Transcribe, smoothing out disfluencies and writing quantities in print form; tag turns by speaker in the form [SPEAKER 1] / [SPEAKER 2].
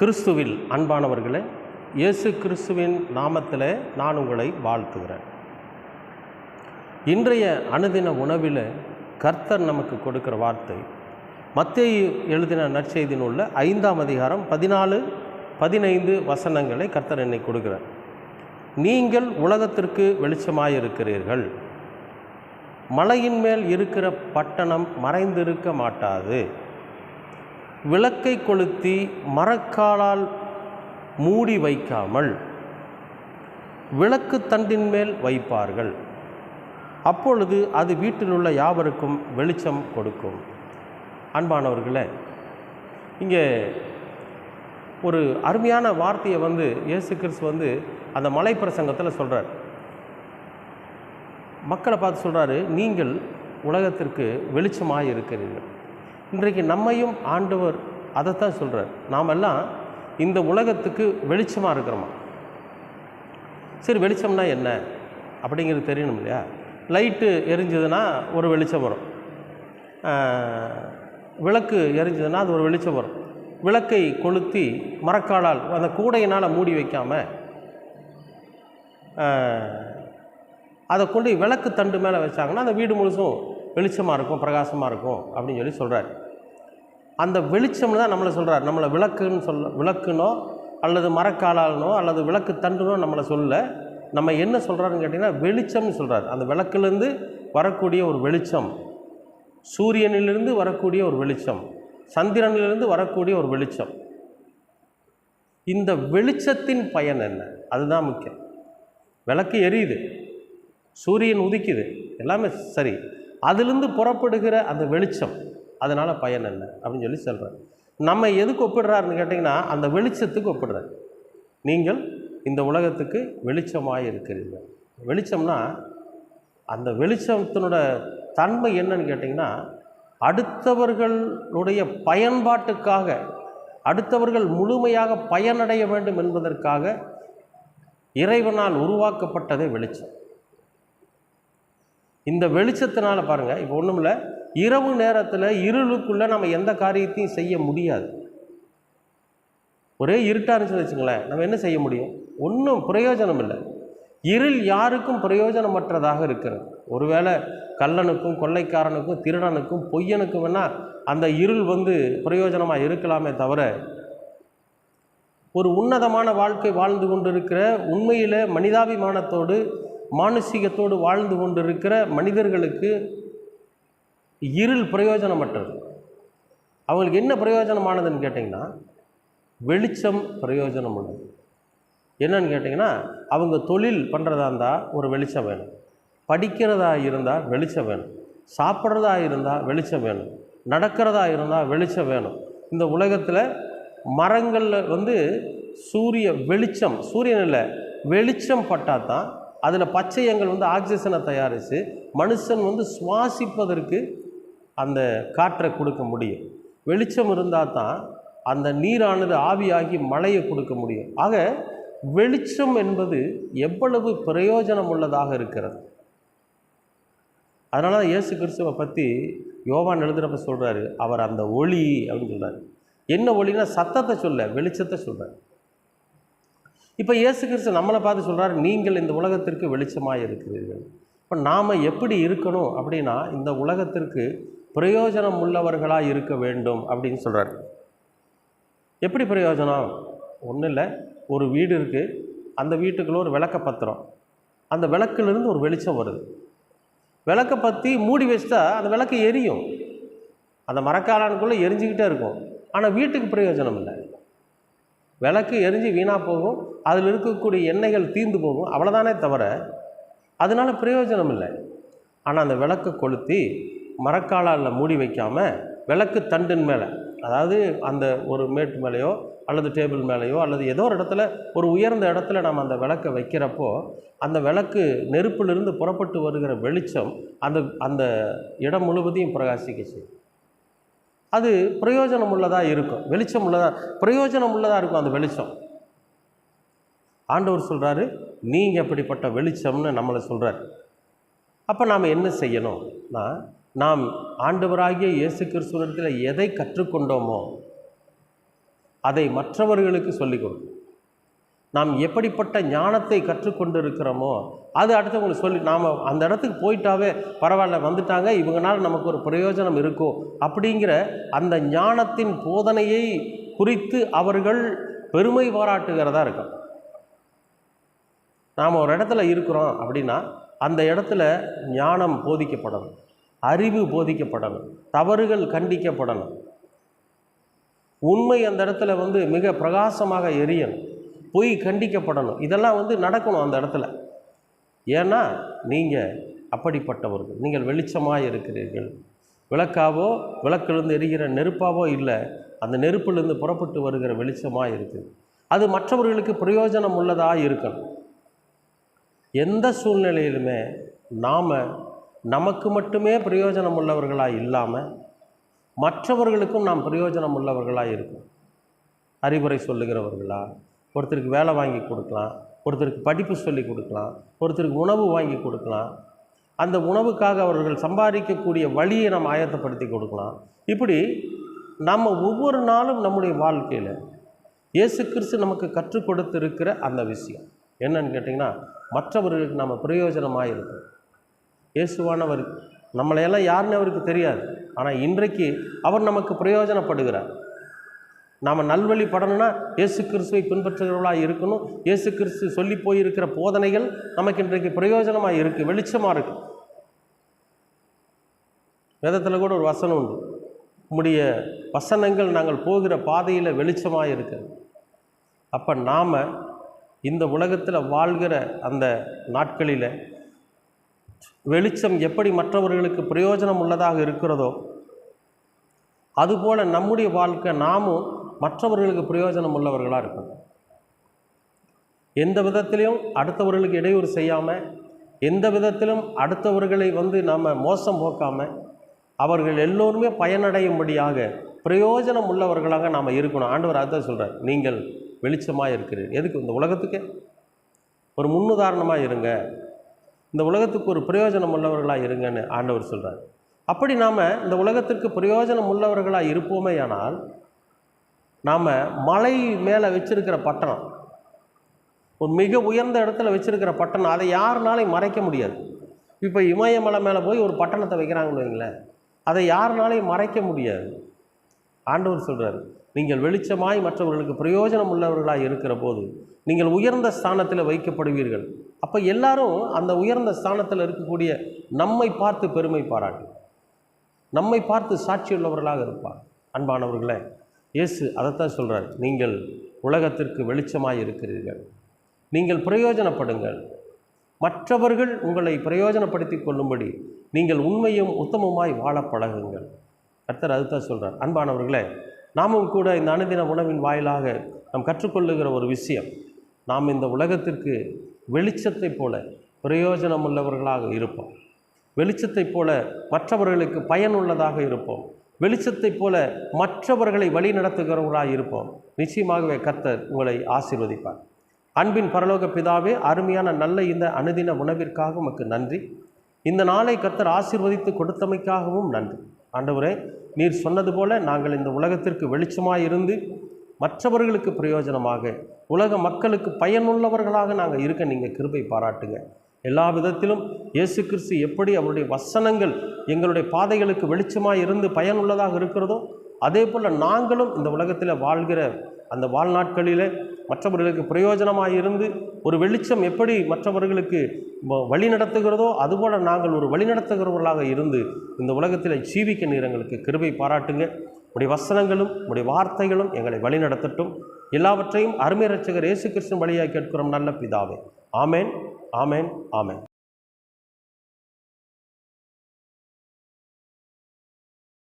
[SPEAKER 1] கிறிஸ்துவில் அன்பானவர்களே, இயேசு கிறிஸ்துவின் நாமத்தில் நான் உங்களை வாழ்த்துகிறேன். இன்றைய அனுதின உணவில் கர்த்தர் நமக்கு கொடுக்கிற வார்த்தை மத்தேயு எழுதின நற்செய்தி நூலில் 5ஆம் அதிகாரம் 14-15 வசனங்களை கர்த்தர் என்னை கொடுக்கிறார். நீங்கள் உலகத்திற்கு வெளிச்சமாயிருக்கிறீர்கள். மலையின் மேல் இருக்கிற பட்டணம் மறைந்திருக்க மாட்டாது. விளக்கை கொளுத்தி மரக்காலால் மூடி வைக்காமல் விளக்கு தண்டின் மேல் வைப்பார்கள். அப்பொழுது அது வீட்டில் உள்ள யாவருக்கும் வெளிச்சம் கொடுக்கும். அன்பானவர்களே, இங்கே ஒரு அருமையான வார்த்தையை இயேசு கிறிஸ்து அந்த மலை பிரசங்கத்தில் சொல்கிறார். மக்களை பார்த்து சொல்கிறாரு, நீங்கள் உலகத்திற்கு வெளிச்சமாக இருக்கிறீர்கள். இன்றைக்கு நம்மையும் ஆண்டவர் அதைத்தான் சொல்கிறார். நாமெல்லாம் இந்த உலகத்துக்கு வெளிச்சமாக இருக்கிறோமா? சரி, வெளிச்சம்னா என்ன அப்படிங்கிறது தெரியணும் இல்லையா? லைட்டு எரிஞ்சதுன்னா ஒரு வெளிச்சம் வரும், விளக்கு எரிஞ்சதுன்னா அது ஒரு வெளிச்சம் வரும். விளக்கை கொளுத்தி மரக்காலால் அந்த கூடையினால் மூடி வைக்காமல் அதை கொண்டு விளக்கு தண்டு மேலே வச்சாங்கன்னா அந்த வீடு முழுசும் வெளிச்சமாக இருக்கும், பிரகாசமாக இருக்கும் அப்படின்னு சொல்கிறார். அந்த வெளிச்சம்னு தான் நம்மளை சொல்கிறார். நம்மளை விளக்குனோ அல்லது மரக்காலாலனோ அல்லது விளக்கு தண்டுனோ நம்மளை சொல்ல. நம்ம என்ன சொல்கிறாருன்னு கேட்டிங்கன்னா வெளிச்சம்னு சொல்கிறார். அந்த விளக்குலேருந்து வரக்கூடிய ஒரு வெளிச்சம், சூரியனிலிருந்து வரக்கூடிய ஒரு வெளிச்சம், சந்திரனிலிருந்து வரக்கூடிய ஒரு வெளிச்சம். இந்த வெளிச்சத்தின் பயன் என்ன? அதுதான் முக்கியம். விளக்கு எரியுது, சூரியன் உதிக்குது, எல்லாமே சரி. அதிலிருந்து புறப்படுகிற அந்த வெளிச்சம், அதனால் பயன் என்ன அப்படின்னு சொல்கிறார். நம்ம எதுக்கு ஒப்பிடுறாருன்னு கேட்டிங்கன்னா அந்த வெளிச்சத்துக்கு ஒப்பிடுறார். நீங்கள் இந்த உலகத்துக்கு வெளிச்சமாக இருக்கிறீர்கள். வெளிச்சம்னா அந்த வெளிச்சத்தினோட தன்மை என்னன்னு கேட்டிங்கன்னா, அடுத்தவர்களுடைய பயன்பாட்டுக்காக, அடுத்தவர்கள் முழுமையாக பயனடைய வேண்டும் என்பதற்காக இறைவனால் உருவாக்கப்பட்டதே வெளிச்சம். இந்த வெளிச்சத்தினால் பாருங்கள், இப்போ ஒன்றும் இல்லை, இரவு நேரத்தில் இருளுக்குள்ளே நம்ம எந்த காரியத்தையும் செய்ய முடியாது. ஒரே இருட்டாக இருந்துச்சுன்னு வச்சுங்களேன், நம்ம என்ன செய்ய முடியும்? ஒன்றும் பிரயோஜனம் இல்லை. இருள் யாருக்கும் பிரயோஜனமற்றதாக இருக்கிறது. ஒருவேளை கள்ளனுக்கும் கொள்ளைக்காரனுக்கும் திருடனுக்கும் பொய்யனுக்கும் வேணால் அந்த இருள் பிரயோஜனமாக இருக்கலாமே தவிர, ஒரு உன்னதமான வாழ்க்கை வாழ்ந்து கொண்டிருக்கிற, உண்மையில் மனிதாபிமானத்தோடு மானுஷிகத்தோடு வாழ்ந்து கொண்டிருக்கிற மனிதர்களுக்கு இருள் பிரயோஜனமற்றது. அவங்களுக்கு என்ன பிரயோஜனமானதுன்னு கேட்டிங்கன்னா வெளிச்சம் பிரயோஜனம் உள்ளது. என்னன்னு கேட்டிங்கன்னா, அவங்க தொழில் பண்ணுறதா இருந்தால் ஒரு வெளிச்சம் வேணும், படிக்கிறதா இருந்தால் வெளிச்சம் வேணும், சாப்பிட்றதா இருந்தால் வெளிச்சம் வேணும், நடக்கிறதா இருந்தால் வெளிச்சம் வேணும். இந்த உலகத்தில் மரங்களில் சூரிய வெளிச்சம், சூரியன் இல்லை, வெளிச்சம் பட்டால் தான் அதில் பச்சையங்கள் ஆக்சிஜனை தயாரித்து மனுஷன் சுவாசிப்பதற்கு அந்த காற்றை கொடுக்க முடியும். வெளிச்சம் இருந்தால் தான் அந்த நீரானது ஆவியாகி மழையை கொடுக்க முடியும். ஆக வெளிச்சம் என்பது எவ்வளவு பிரயோஜனம் உள்ளதாக இருக்கிறது. அதனால தான் இயேசு கிறிஸ்துவை பற்றி யோவான் எழுதுகிறப்ப சொல்கிறாரு, அவர் அந்த ஒளி அப்படின்னு சொல்கிறார். என்ன ஒளினா சத்தத்தை சொல்ல, வெளிச்சத்தை சொல்கிறார். இப்போ இயேசு கிறிஸ்து நம்மளை பார்த்து சொல்கிறார், நீங்கள் இந்த உலகத்திற்கு வெளிச்சமாக இருக்கிறீர்கள். இப்போ நாம் எப்படி இருக்கணும் அப்படின்னா, இந்த உலகத்திற்கு பிரயோஜனம் உள்ளவர்களாக இருக்க வேண்டும் அப்படின்னு சொல்கிறார். எப்படி பிரயோஜனம்? ஒன்றும் இல்லை, ஒரு வீடு இருக்குது, அந்த வீட்டுக்குள்ளே ஒரு விளக்கை பற்றுறோம், அந்த விளக்குலேருந்து ஒரு வெளிச்சம் வருது. விளக்கை பற்றி மூடி வச்சுட்டா அந்த விளக்கு எரியும், அந்த மரக்காலானுக்குள்ளே எரிஞ்சிக்கிட்டே இருக்கும். ஆனால் வீட்டுக்கு பிரயோஜனம் இல்லை. விளக்கு எரிஞ்சு வீணாக போகும், அதில் இருக்கக்கூடிய எண்ணெய்கள் தீர்ந்து போகும், அவ்வளோதானே தவிர அதனால் பிரயோஜனம் இல்லை. ஆனால் அந்த விளக்கை கொளுத்தி மரக்காலால் மூடி வைக்காமல் விளக்கு தண்டின் மேலே, அதாவது அந்த ஒரு மேட்டு மேலேயோ அல்லது டேபிள் மேலேயோ அல்லது ஏதோ ஒரு இடத்துல, ஒரு உயர்ந்த இடத்துல நம்ம அந்த விளக்கை வைக்கிறப்போ அந்த விளக்கு நெருப்பிலிருந்து புறப்பட்டு வருகிற வெளிச்சம் அந்த அந்த இடம் முழுவதையும் பிரகாசிக்க செய்யும். அது பிரயோஜனம் உள்ளதாக இருக்கும். வெளிச்சம் உள்ளதாக, பிரயோஜனம் உள்ளதாக இருக்கும் அந்த வெளிச்சம். ஆண்டவர் சொல்கிறாரு, நீங்கள் எப்படிப்பட்ட வெளிச்சம்னு நம்மளை சொல்கிறார். அப்போ நாம் என்ன செய்யணும்னா, நாம் ஆண்டவராகிய இயேசு கிறிஸ்துவிடத்தில் எதை கற்றுக்கொண்டோமோ அதை மற்றவர்களுக்கு சொல்லிக் கொடுக்கணும். நாம் எப்படிப்பட்ட ஞானத்தை கற்றுக்கொண்டு இருக்கிறோமோ அது அடுத்தவங்களுக்கு சொல்லி நாம் அந்த இடத்துக்கு போயிட்டாவே பரவாயில்ல, வந்துட்டாங்க, இவங்களால நமக்கு ஒரு பிரயோஜனம் இருக்கும் அப்படிங்கிற அந்த ஞானத்தின் போதனையை குறித்து அவர்கள் பெருமை பாராட்டுகிறதா இருக்கும். நாம் ஒரு இடத்துல இருக்கிறோம் அப்படின்னா அந்த இடத்துல ஞானம் போதிக்கப்படணும், அறிவு போதிக்கப்படணும், தவறுகள் கண்டிக்கப்படணும், உண்மை அந்த இடத்துல மிக பிரகாசமாக எரியணும், பொய் கண்டிக்கப்படணும். இதெல்லாம் நடக்கணும் அந்த இடத்துல. ஏன்னா நீங்கள் அப்படிப்பட்டவர்கள், நீங்கள் வெளிச்சமாக இருக்கிறீர்கள். விளக்காவோ விளக்கிலிருந்து எரிகிற நெருப்பாவோ இல்லை, அந்த நெருப்பிலிருந்து புறப்பட்டு வருகிற வெளிச்சமாக இருக்குது. அது மற்றவர்களுக்கு பிரயோஜனம் உள்ளதாக இருக்கணும். எந்த சூழ்நிலையிலுமே நாம் நமக்கு மட்டுமே பிரயோஜனம் உள்ளவர்களாக இல்லாமல் மற்றவர்களுக்கும் நாம் பிரயோஜனம் உள்ளவர்களாக இருக்கும். அறிவுரை சொல்லுகிறவர்களா, ஒருத்தருக்கு வேலை வாங்கி கொடுக்கலாம், ஒருத்தருக்கு படிப்பு சொல்லி கொடுக்கலாம், ஒருத்தருக்கு உணவு வாங்கி கொடுக்கலாம், அந்த உணவுக்காக அவர்கள் சம்பாதிக்கக்கூடிய வழியை நாம் ஆயத்தப்படுத்தி கொடுக்கலாம். இப்படி நம்ம ஒவ்வொரு நாளும் நம்முடைய வாழ்க்கையில் இயேசு கிறிஸ்து நமக்கு கற்றுக் கொடுத்திருக்கிற அந்த விஷயம் என்னன்னு கேட்டிங்கன்னா, மற்றவர்களுக்கு நம்ம பிரயோஜனமாக இருக்கும். இயேசுவானவர் நம்மளையெல்லாம் யாருன்னு அவருக்கு தெரியாது, ஆனால் இன்றைக்கு அவர் நமக்கு பிரயோஜனப்படுகிறார். நாம் நல்வழிப்படணும்னா இயேசு கிறிஸ்துவை பின்பற்றுகிறவர்களாக இருக்கணும். இயேசு கிறிஸ்து சொல்லி போயிருக்கிற போதனைகள் நமக்கு இன்றைக்கு பிரயோஜனமாக இருக்குது, வெளிச்சமாக இருக்குது. வேதத்தில் கூட ஒரு வசனம் உண்டு, உம்முடைய வசனங்கள் நாங்கள் போகிற பாதையில் வெளிச்சமாக இருக்குது. அப்போ நாம் இந்த உலகத்தில் வாழ்கிற அந்த நாட்களில் வெளிச்சம் எப்படி மற்றவர்களுக்கு பிரயோஜனம் உள்ளதாக இருக்கிறதோ அதுபோல் நம்முடைய வாழ்க்கை நாமும் மற்றவர்களுக்கு பிரயோஜனம் உள்ளவர்களாக இருக்கணும். எந்த விதத்திலையும் அடுத்தவர்களுக்கு இடையூறு செய்யாமல், எந்த விதத்திலும் அடுத்தவர்களை நாம் மோசம் போக்காமல், அவர்கள் எல்லோருமே பயனடையும்படியாக பிரயோஜனம் உள்ளவர்களாக நாம் இருக்கணும். ஆண்டவர் அதுதான் சொல்கிறார், நீங்கள் வெளிச்சமாக இருக்கிறீர்கள். எதுக்கு? இந்த உலகத்துக்கு ஒரு முன்னுதாரணமாக இருங்க, இந்த உலகத்துக்கு ஒரு பிரயோஜனம் உள்ளவர்களாக இருங்கன்னு ஆண்டவர் சொல்கிறார். அப்படி நாம் இந்த உலகத்திற்கு பிரயோஜனம் உள்ளவர்களாக இருப்போமே ஆனால், நாம் மலை மேலே வச்சிருக்கிற பட்டணம், ஒரு மிக உயர்ந்த இடத்துல வச்சிருக்கிற பட்டணம், அதை யாருனாலையும் மறைக்க முடியாது. இப்போ இமயமலை மேலே போய் ஒரு பட்டணத்தை வைக்கிறாங்கன்னு வைங்களேன், அதை யாருனாலையும் மறைக்க முடியாது. ஆண்டவர் சொல்கிறார், நீங்கள் வெளிச்சமாய் மற்றவர்களுக்கு பிரயோஜனம் உள்ளவர்களாக இருக்கிற போது நீங்கள் உயர்ந்த ஸ்தானத்தில் வைக்கப்படுவீர்கள். அப்போ எல்லாரும் அந்த உயர்ந்த ஸ்தானத்தில் இருக்கக்கூடிய நம்மை பார்த்து பெருமை பாராட்டு, நம்மை பார்த்து சாட்சியுள்ளவர்களாக இருப்பார். அன்பானவர்களே, இயேசு அதைத்தான் சொல்கிறார், நீங்கள் உலகத்திற்கு வெளிச்சமாய் இருக்கிறீர்கள், நீங்கள் பிரயோஜனப்படுங்கள், மற்றவர்கள் உங்களை பிரயோஜனப்படுத்தி கொள்ளும்படி நீங்கள் உண்மையும் உத்தமமாய் வாழ பழகுங்கள். கர்த்தர் அதுதான் சொல்கிறார். அன்பானவர்களே, நாமும் கூட இந்த அனுதின உணவின் வாயிலாக நாம் கற்றுக்கொள்ளுகிற ஒரு விஷயம், நாம் இந்த உலகத்திற்கு வெளிச்சத்தைப் போல பிரயோஜனம் உள்ளவர்களாக இருப்போம், வெளிச்சத்தைப் போல மற்றவர்களுக்கு பயனுள்ளதாக இருப்போம், வெளிச்சத்தைப் போல மற்றவர்களை வழி நடத்துகிறவர்களாக இருப்போம். நிச்சயமாகவே கர்த்தர் உங்களை ஆசீர்வதிப்பார். அன்பின் பரலோக பிதாவே, அருமையான நல்ல இந்த அனுதின உணவிற்காக உமக்கு நன்றி. இந்த நாளை கர்த்தர் ஆசீர்வதித்து கொடுத்தமைக்காகவும் நன்றி. ஆண்டவரே, நீர் சொன்னது போல நாங்கள் இந்த உலகத்திற்கு வெளிச்சமாக இருந்து மற்றவர்களுக்கு பிரயோஜனமாக, உலக மக்களுக்கு பயனுள்ளவர்களாக நாங்கள் இருக்க நீங்கள் கிருபை பாராட்டுங்க. எல்லா விதத்திலும் இயேசு கிறிஸ்து எப்படி அவருடைய வசனங்கள் எங்களுடைய பாதைகளுக்கு வெளிச்சமாக இருந்து பயனுள்ளதாக இருக்கிறதோ, அதே போல் நாங்களும் இந்த உலகத்தில் வாழ்கிற அந்த வாழ்நாட்களில் மற்றவர்களுக்கு பிரயோஜனமாக இருந்து ஒரு வெளிச்சம் எப்படி மற்றவர்களுக்கு வழி நடத்துகிறதோ அதுபோல் நாங்கள் ஒரு வழிநடத்துகிறவர்களாக இருந்து இந்த உலகத்தில் ஜீவிக்க நீர் எங்களுக்கு கிருபை பாராட்டுங்க. உடைய வசனங்களும் உடைய வார்த்தைகளும் எங்களை வழி நடத்தட்டும். எல்லாவற்றையும் அருமை இரட்சகர் இயேசு கிறிஸ்துவின் வழியாக கேட்கிறோம் நல்ல பிதாவே. ஆமேன், ஆமேன், ஆமேன்.